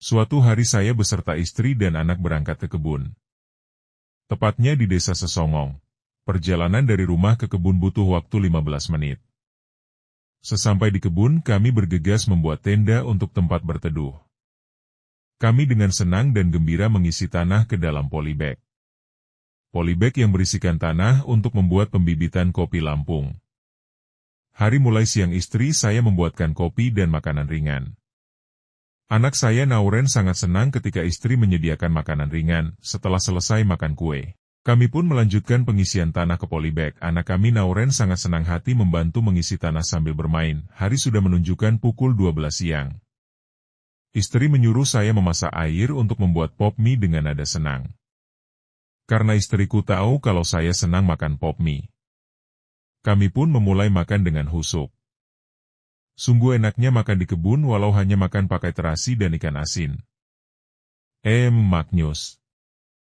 Suatu hari saya beserta istri dan anak berangkat ke kebun. Tepatnya di desa Sesongong. Perjalanan dari rumah ke kebun butuh waktu 15 menit. Sesampai di kebun, kami bergegas membuat tenda untuk tempat berteduh. Kami dengan senang dan gembira mengisi tanah ke dalam polybag. Polybag yang berisikan tanah untuk membuat pembibitan kopi Lampung. Hari mulai siang istri saya membuatkan kopi dan makanan ringan. Anak saya Nauren sangat senang ketika istri menyediakan makanan ringan setelah selesai makan kue. Kami pun melanjutkan pengisian tanah ke polybag. Anak kami Nauren sangat senang hati membantu mengisi tanah sambil bermain. Hari sudah menunjukkan pukul 12 siang. Istri menyuruh saya memasak air untuk membuat pop mie dengan nada senang. Karena istriku tahu kalau saya senang makan pop mie. Kami pun memulai makan dengan husuk. Sungguh enaknya makan di kebun walau hanya makan pakai terasi dan ikan asin. Maknyus.